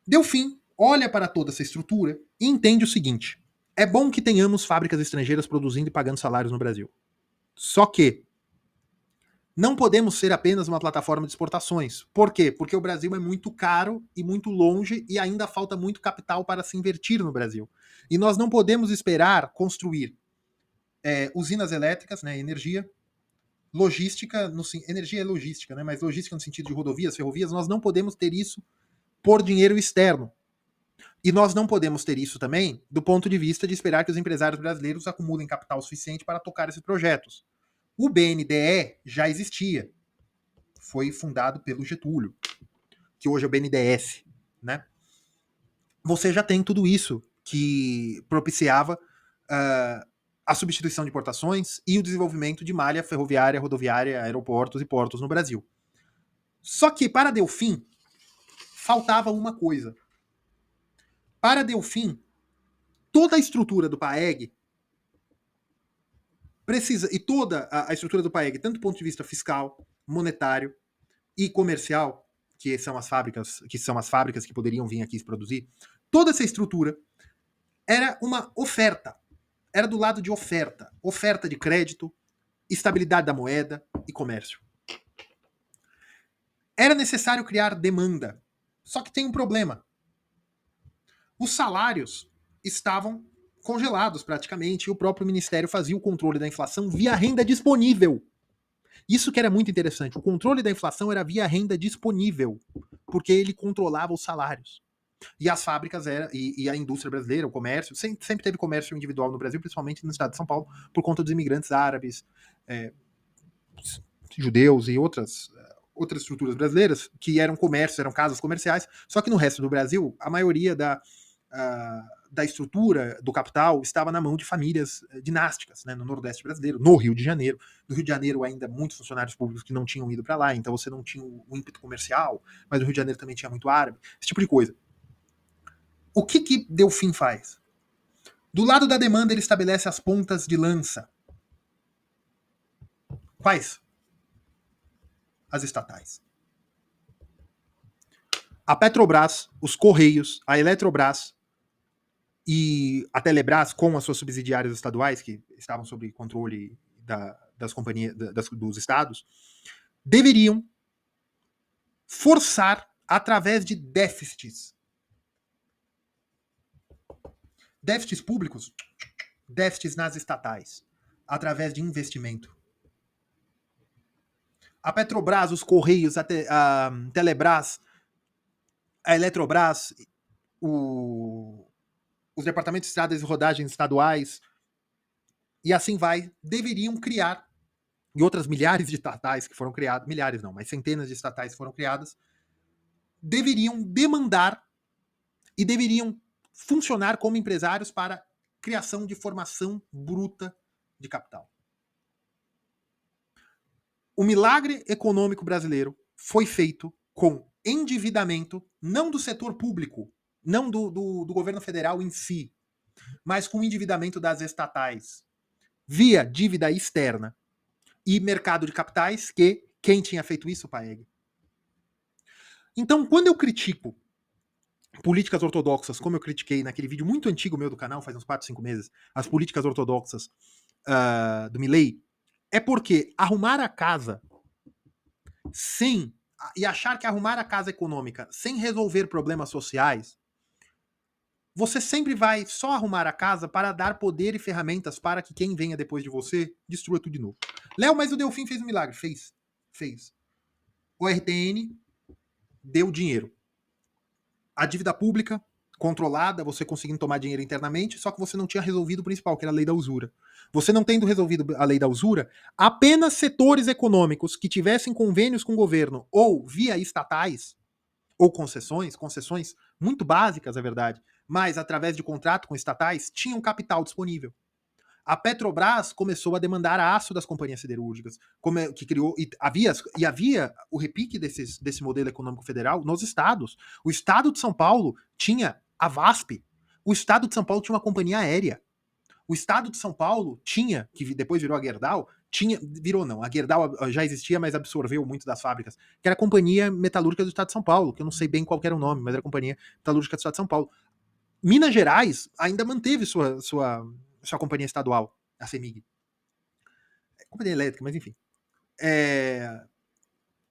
Delfim olha para toda essa estrutura e entende o seguinte: é bom que tenhamos fábricas estrangeiras produzindo e pagando salários no Brasil. Só que não podemos ser apenas uma plataforma de exportações. Por quê? Porque o Brasil é muito caro e muito longe e ainda falta muito capital para se invertir no Brasil. E nós não podemos esperar construir usinas elétricas, né, energia, logística, energia é logística, né, mas logística no sentido de rodovias, ferrovias, nós não podemos ter isso por dinheiro externo. E nós não podemos ter isso também do ponto de vista de esperar que os empresários brasileiros acumulem capital suficiente para tocar esses projetos. O BNDE já existia. Foi fundado pelo Getúlio, que hoje é o BNDES, né? Você já tem tudo isso que propiciava a substituição de importações e o desenvolvimento de malha ferroviária, rodoviária, aeroportos e portos no Brasil. Só que para Delfim faltava uma coisa. Para Delfim, toda a estrutura do PAEG precisa, e toda a estrutura do PAEG, tanto do ponto de vista fiscal, monetário e comercial, que são as fábricas que poderiam vir aqui se produzir, toda essa estrutura era uma oferta. Era do lado de oferta. Oferta de crédito, estabilidade da moeda e comércio. Era necessário criar demanda. Só que tem um problema. Os salários estavam congelados praticamente e o próprio Ministério fazia o controle da inflação via renda disponível. Isso que era muito interessante. O controle da inflação era via renda disponível, porque ele controlava os salários. E as fábricas e a indústria brasileira, o comércio, sempre teve comércio individual no Brasil, principalmente no estado de São Paulo, por conta dos imigrantes árabes, judeus e outras estruturas brasileiras, que eram comércios, eram casas comerciais, só que no resto do Brasil, a maioria da estrutura do capital estava na mão de famílias dinásticas, né, no Nordeste brasileiro, no Rio de Janeiro. No Rio de Janeiro ainda muitos funcionários públicos que não tinham ido para lá, então você não tinha o ímpeto comercial, mas no Rio de Janeiro também tinha muito árabe, esse tipo de coisa. O que Delfim faz? Do lado da demanda ele estabelece as pontas de lança. Quais? As estatais. A Petrobras, os Correios, a Eletrobras e a Telebrás, com as suas subsidiárias estaduais, que estavam sob controle das companhias dos estados, deveriam forçar através de déficits. Déficits públicos, déficits nas estatais, através de investimento. A Petrobras, os Correios, a Telebrás, a Eletrobras, os departamentos de estradas e rodagens estaduais, e assim vai, deveriam criar, e outras milhares de estatais que foram criadas, milhares não, mas centenas de estatais que foram criadas, deveriam demandar e deveriam funcionar como empresários para criação de formação bruta de capital. O milagre econômico brasileiro foi feito com endividamento, não do setor público, não do governo federal em si, mas com endividamento das estatais, via dívida externa e mercado de capitais, que quem tinha feito isso, Paeg? Então, quando eu critico políticas ortodoxas, como eu critiquei naquele vídeo muito antigo meu do canal, faz uns 4, 5 meses, as políticas ortodoxas do Milei, é porque arrumar a casa sem e achar que arrumar a casa econômica sem resolver problemas sociais, você sempre vai só arrumar a casa para dar poder e ferramentas para que quem venha depois de você destrua tudo de novo. Léo, mas o Delfim fez um milagre. Fez. O RTN deu dinheiro. A dívida pública controlada, você conseguindo tomar dinheiro internamente, só que você não tinha resolvido o principal, que era a lei da usura. Você não tendo resolvido a lei da usura, apenas setores econômicos que tivessem convênios com o governo ou via estatais ou concessões muito básicas, é verdade, mas através de contrato com estatais, tinham capital disponível. A Petrobras começou a demandar aço das companhias siderúrgicas, que criou havia o repique desse modelo econômico federal nos estados. O estado de São Paulo tinha a VASP. O estado de São Paulo tinha uma companhia aérea. O estado de São Paulo tinha, que depois virou a Gerdau, virou não, a Gerdau já existia, mas absorveu muito das fábricas, que era a Companhia Metalúrgica do Estado de São Paulo, que eu não sei bem qual era o nome, mas era a Companhia Metalúrgica do Estado de São Paulo. Minas Gerais ainda manteve sua companhia estadual, a CEMIG. Companhia elétrica, mas enfim.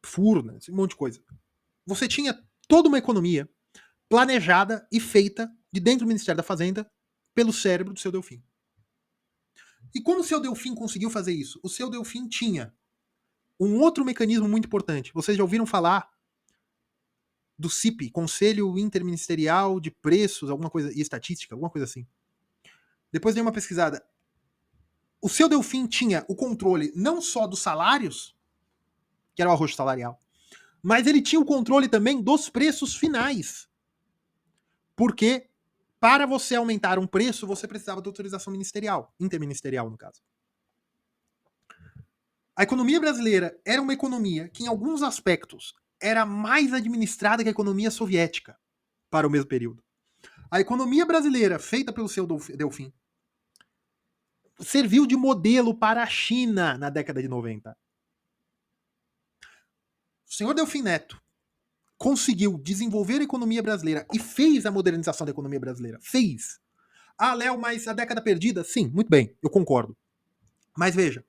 Furna, um monte de coisa. Você tinha toda uma economia planejada e feita de dentro do Ministério da Fazenda pelo cérebro do seu Delfim. E como o seu Delfim conseguiu fazer isso? O seu Delfim tinha um outro mecanismo muito importante. Vocês já ouviram falar do CIP, Conselho Interministerial de Preços, alguma coisa, e Estatística, alguma coisa assim. Depois dei uma pesquisada. O seu Delfim tinha o controle não só dos salários, que era o arrocho salarial, mas ele tinha o controle também dos preços finais. Porque para você aumentar um preço, você precisava de autorização ministerial, interministerial no caso. A economia brasileira era uma economia que, em alguns aspectos, era mais administrada que a economia soviética para o mesmo período. A economia brasileira, feita pelo seu Delfim, serviu de modelo para a China na década de 90. O senhor Delfim Neto conseguiu desenvolver a economia brasileira e fez a modernização da economia brasileira. Fez. Ah, Léo, mas a década perdida? Sim, muito bem, eu concordo. Mas veja,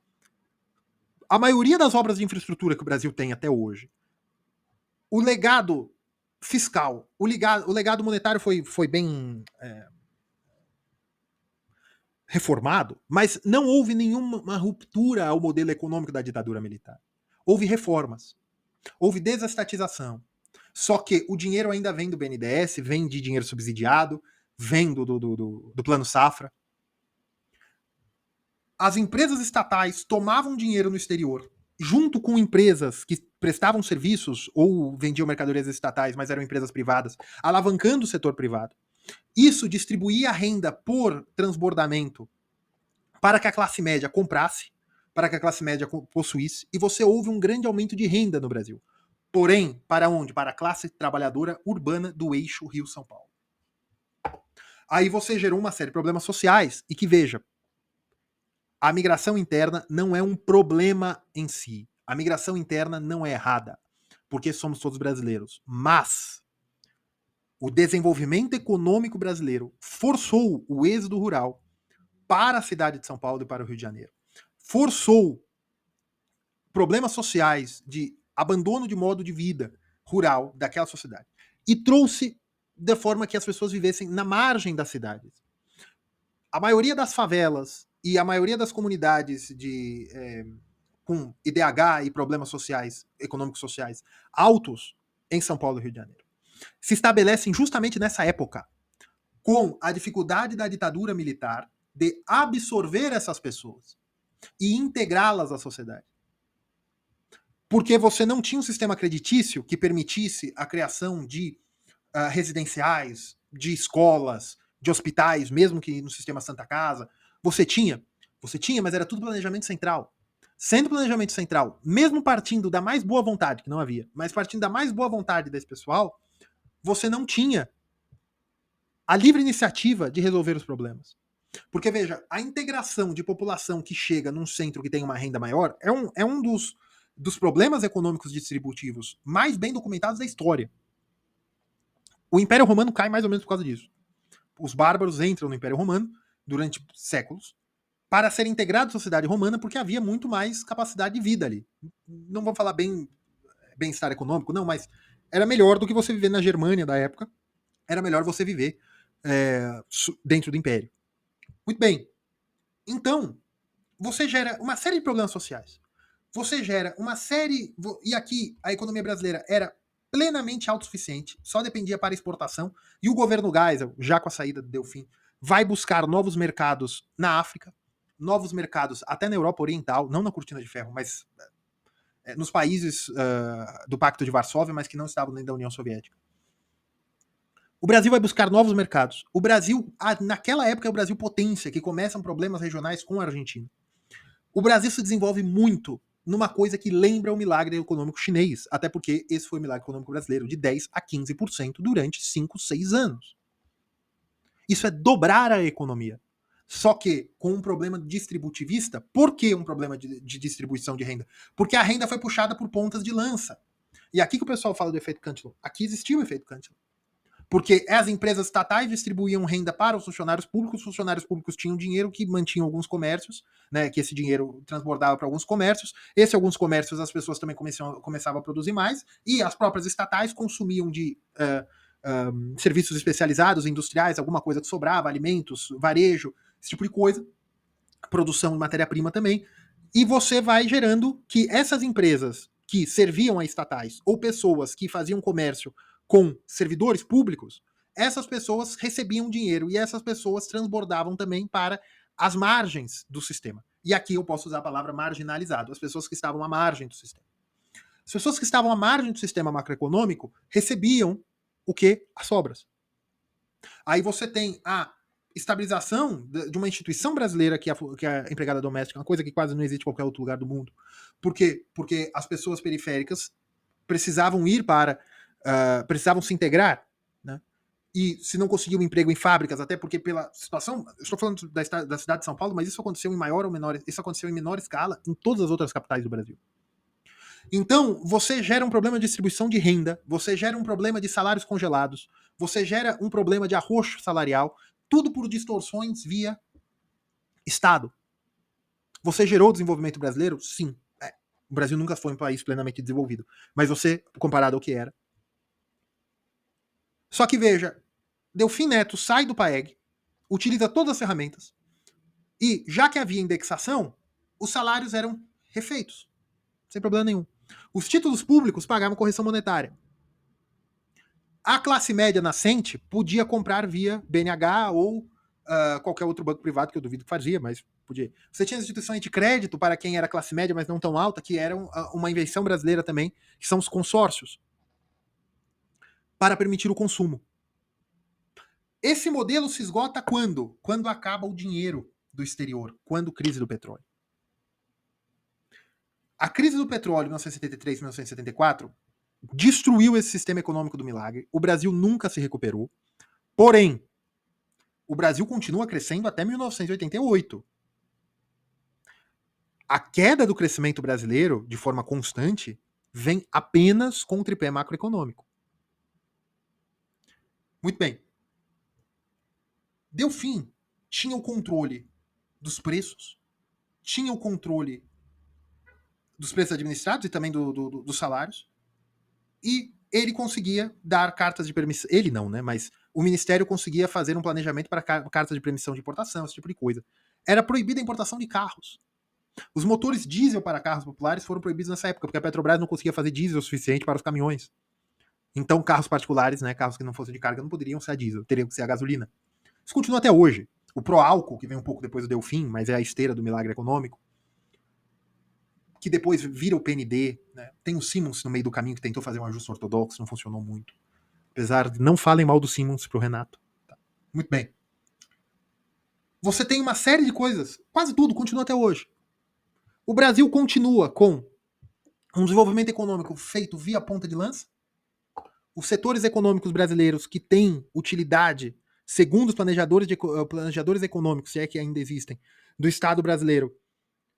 a maioria das obras de infraestrutura que o Brasil tem até hoje, o legado fiscal, o legado monetário foi bem reformado, mas não houve nenhuma ruptura ao modelo econômico da ditadura militar. Houve reformas, houve desestatização. Só que o dinheiro ainda vem do BNDES, vem de dinheiro subsidiado, vem do Plano Safra. As empresas estatais tomavam dinheiro no exterior, junto com empresas que prestavam serviços ou vendiam mercadorias estatais, mas eram empresas privadas, alavancando o setor privado. Isso distribuía a renda por transbordamento para que a classe média comprasse, para que a classe média possuísse, e você houve um grande aumento de renda no Brasil. Porém, para onde? Para a classe trabalhadora urbana do eixo Rio-São Paulo. Aí você gerou uma série de problemas sociais, e que, veja, a migração interna não é um problema em si. A migração interna não é errada, porque somos todos brasileiros. Mas o desenvolvimento econômico brasileiro forçou o êxodo rural para a cidade de São Paulo e para o Rio de Janeiro. Forçou problemas sociais de abandono de modo de vida rural daquela sociedade. E trouxe da forma que as pessoas vivessem na margem das cidades. A maioria das favelas e a maioria das comunidades com IDH e problemas sociais, econômicos sociais, altos em São Paulo e Rio de Janeiro, se estabelecem justamente nessa época. com a dificuldade da ditadura militar de absorver essas pessoas e integrá-las à sociedade. Porque você não tinha um sistema creditício que permitisse a criação de residenciais, de escolas, de hospitais, mesmo que no sistema Santa Casa. Você tinha, mas era tudo planejamento central. Sendo planejamento central, mesmo partindo da mais boa vontade, que não havia, mas partindo da mais boa vontade desse pessoal, você não tinha a livre iniciativa de resolver os problemas. Porque, veja, a integração de população que chega num centro que tem uma renda maior é um dos problemas econômicos distributivos mais bem documentados da história. O Império Romano cai mais ou menos por causa disso. Os bárbaros entram no Império Romano durante séculos para serem integrados à sociedade romana porque havia muito mais capacidade de vida ali. Não vou falar bem-estar econômico, não, mas era melhor do que você viver na Germânia da época. Era melhor você viver dentro do Império. Muito bem. Então, você gera uma série de problemas sociais. Você gera uma série... E aqui, a economia brasileira era plenamente autossuficiente, só dependia para exportação, e o governo Geisel, já com a saída do Delfim, vai buscar novos mercados na África, novos mercados até na Europa Oriental, não na Cortina de Ferro, mas nos países do Pacto de Varsóvia, mas que não estavam dentro da União Soviética. O Brasil vai buscar novos mercados. O Brasil, naquela época, é o Brasil potência, que começam problemas regionais com a Argentina. O Brasil se desenvolve muito numa coisa que lembra o milagre econômico chinês, até porque esse foi o milagre econômico brasileiro, de 10% a 15% durante 5, 6 anos. Isso é dobrar a economia. Só que com um problema distributivista. Por que um problema de distribuição de renda? Porque a renda foi puxada por pontas de lança. E aqui que o pessoal fala do efeito Cantillon. Aqui existia o efeito Cantillon. Porque as empresas estatais distribuíam renda para os funcionários públicos tinham dinheiro que mantinham alguns comércios, né, que esse dinheiro transbordava para alguns comércios, alguns comércios as pessoas também começavam a produzir mais, e as próprias estatais consumiam de serviços especializados, industriais, alguma coisa que sobrava, alimentos, varejo, esse tipo de coisa, produção de matéria-prima também, e você vai gerando que essas empresas que serviam a estatais, ou pessoas que faziam comércio com servidores públicos, essas pessoas recebiam dinheiro e essas pessoas transbordavam também para as margens do sistema. E aqui eu posso usar a palavra marginalizado, as pessoas que estavam à margem do sistema. As pessoas que estavam à margem do sistema macroeconômico recebiam o quê? As sobras. Aí você tem a estabilização de uma instituição brasileira que é a empregada doméstica, uma coisa que quase não existe em qualquer outro lugar do mundo. Por quê? Porque as pessoas periféricas precisavam ir para precisavam se integrar, né? E se não conseguiam um emprego em fábricas, até porque pela situação, eu estou falando da cidade de São Paulo, mas isso aconteceu em maior ou menor, isso aconteceu em menor escala em todas as outras capitais do Brasil. Então, você gera um problema de distribuição de renda, você gera um problema de salários congelados, você gera um problema de arroxo salarial, tudo por distorções via Estado. Você gerou o desenvolvimento brasileiro? Sim. O Brasil nunca foi um país plenamente desenvolvido. Mas você, comparado ao que era, só que veja, Delfim Neto sai do PAEG, utiliza todas as ferramentas, e já que havia indexação, os salários eram refeitos, sem problema nenhum. Os títulos públicos pagavam correção monetária. A classe média nascente podia comprar via BNH ou qualquer outro banco privado, que eu duvido que fazia, mas podia. Você tinha instituições de crédito para quem era classe média, mas não tão alta, que eram uma invenção brasileira também, que são os consórcios, para permitir o consumo. Esse modelo se esgota quando? Quando acaba o dinheiro do exterior, quando crise do petróleo. A crise do petróleo em 1973 e 1974 destruiu esse sistema econômico do milagre. O Brasil nunca se recuperou. Porém, o Brasil continua crescendo até 1988. A queda do crescimento brasileiro, de forma constante, vem apenas com o tripé macroeconômico. Muito bem. Delfim tinha o controle dos preços, tinha o controle dos preços administrados e também dos salários, e ele conseguia dar cartas de permissão. Ele não, né? Mas o Ministério conseguia fazer um planejamento para cartas de permissão de importação, esse tipo de coisa. Era proibida a importação de carros. Os motores diesel para carros populares foram proibidos nessa época, porque a Petrobras não conseguia fazer diesel o suficiente para os caminhões. Então, carros particulares, né, carros que não fossem de carga, não poderiam ser a diesel, teriam que ser a gasolina. Isso continua até hoje. O Proálcool, que vem um pouco depois do Delfim, mas é a esteira do milagre econômico, que depois vira o PND, né? Tem o Simmons no meio do caminho que tentou fazer um ajuste ortodoxo, não funcionou muito. Apesar de não falem mal do Simmons pro Renato. Tá. Muito bem. Você tem uma série de coisas, quase tudo continua até hoje. O Brasil continua com um desenvolvimento econômico feito via ponta de lança. Os setores econômicos brasileiros que têm utilidade, segundo os planejadores econômicos, se é que ainda existem, do Estado brasileiro,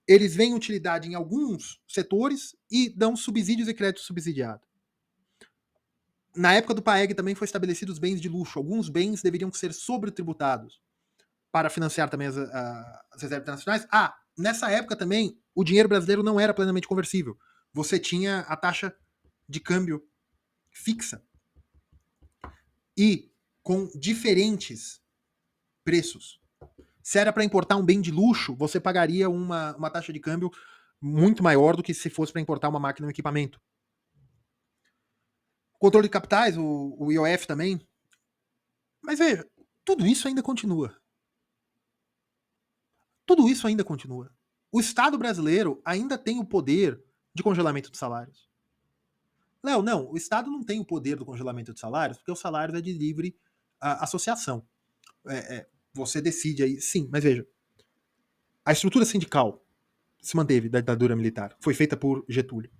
eles veem utilidade em alguns setores e dão subsídios e crédito subsidiado. Na época do PAEG também foi estabelecido os bens de luxo. Alguns bens deveriam ser sobretributados para financiar também as reservas internacionais. Nessa época também, o dinheiro brasileiro não era plenamente conversível. Você tinha a taxa de câmbio fixa e com diferentes preços. Se era para importar um bem de luxo, você pagaria uma taxa de câmbio muito maior do que se fosse para importar uma máquina ou um equipamento. Controle de capitais, o IOF também. Mas veja, tudo isso ainda continua. Tudo isso ainda continua. O Estado brasileiro ainda tem o poder de congelamento de salários. Léo, não, o Estado não tem o poder do congelamento de salários, porque o salário é de livre associação. Você decide aí, sim, mas veja, a estrutura sindical se manteve da ditadura militar, foi feita por Getúlio.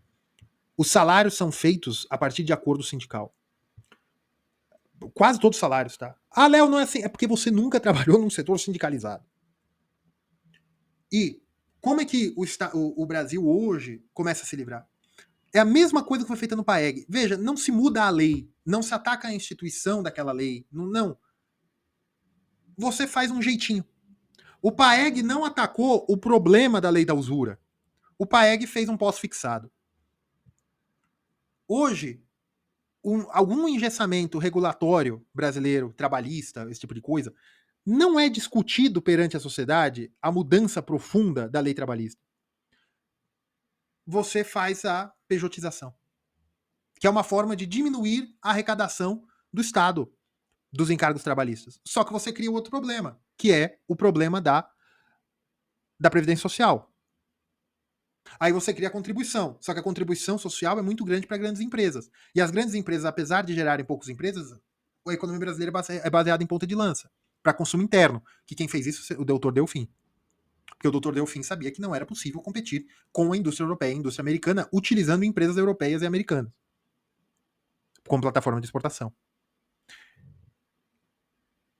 Os salários são feitos a partir de acordo sindical. Quase todos os salários, tá? Léo, não é assim. É porque você nunca trabalhou num setor sindicalizado. E como é que o Brasil hoje começa a se livrar? É a mesma coisa que foi feita no PAEG. Veja, não se muda a lei, não se ataca a instituição daquela lei, não. Você faz um jeitinho. O PAEG não atacou o problema da lei da usura. O PAEG fez um pós-fixado. Hoje, algum engessamento regulatório brasileiro, trabalhista, esse tipo de coisa, não é discutido perante a sociedade a mudança profunda da lei trabalhista. Você faz a pejotização, que é uma forma de diminuir a arrecadação do Estado dos encargos trabalhistas. Só que você cria outro problema, que é o problema da Previdência Social. Aí você cria a contribuição, só que a contribuição social é muito grande para grandes empresas. E as grandes empresas, apesar de gerarem poucas empresas, a economia brasileira é baseada em ponta de lança, para consumo interno, que quem fez isso, o doutor Delfim. Porque o doutor Delfim sabia que não era possível competir com a indústria europeia e a indústria americana, utilizando empresas europeias e americanas como plataforma de exportação.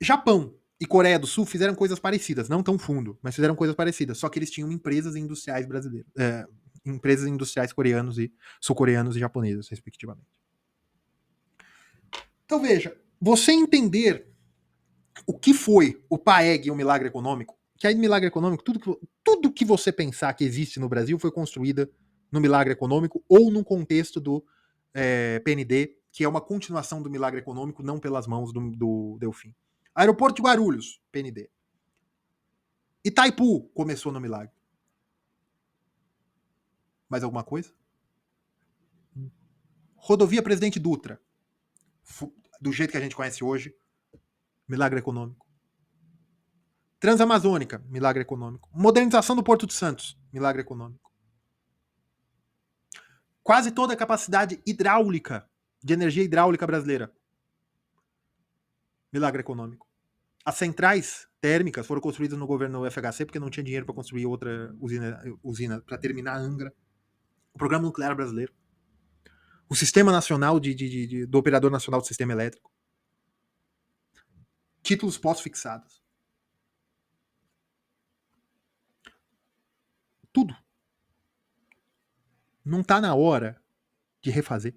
Japão e Coreia do Sul fizeram coisas parecidas, não tão fundo, mas fizeram coisas parecidas, só que eles tinham empresas industriais brasileiras, empresas industriais coreanos e sul-coreanos e japoneses, respectivamente. Então veja, você entender o que foi o PAEG e o milagre econômico, que aí milagre econômico, tudo que você pensar que existe no Brasil foi construída no milagre econômico ou no contexto do PND, que é uma continuação do milagre econômico, não pelas mãos do Delfim. Aeroporto de Guarulhos, PND. Itaipu começou no milagre. Mais alguma coisa? Rodovia Presidente Dutra, do jeito que a gente conhece hoje, milagre econômico. Transamazônica, milagre econômico. Modernização do Porto de Santos, milagre econômico. Quase toda a capacidade hidráulica, de energia hidráulica brasileira, milagre econômico. As centrais térmicas foram construídas no governo FHC porque não tinha dinheiro para construir outra usina para terminar a Angra. O programa nuclear brasileiro. O sistema nacional do Operador Nacional do Sistema Elétrico. Títulos pós-fixados. Tudo. Não tá na hora de refazer.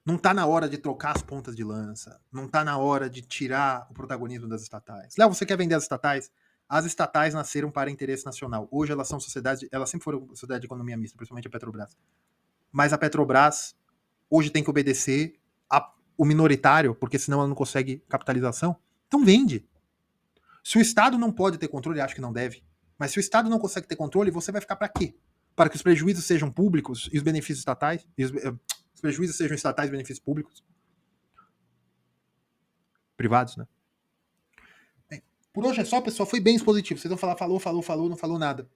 Não tá na hora de trocar as pontas de lança. Não tá na hora de tirar o protagonismo das estatais. Léo, você quer vender as estatais? As estatais nasceram para interesse nacional. Hoje elas são sociedades, elas sempre foram sociedade de economia mista, principalmente a Petrobras. Mas a Petrobras hoje tem que obedecer o minoritário, porque senão ela não consegue capitalização. Então vende. Se o Estado não pode ter controle, acho que não deve. Mas se o Estado não consegue ter controle, você vai ficar para quê? Para que os prejuízos sejam públicos e os benefícios estatais? Os prejuízos sejam estatais e benefícios públicos? Privados, né? Por hoje é só, pessoal. Foi bem expositivo. Vocês vão falar, falou, não falou nada.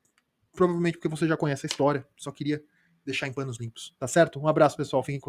Provavelmente porque você já conhece a história. Só queria deixar em panos limpos. Tá certo? Um abraço, pessoal. Fiquem com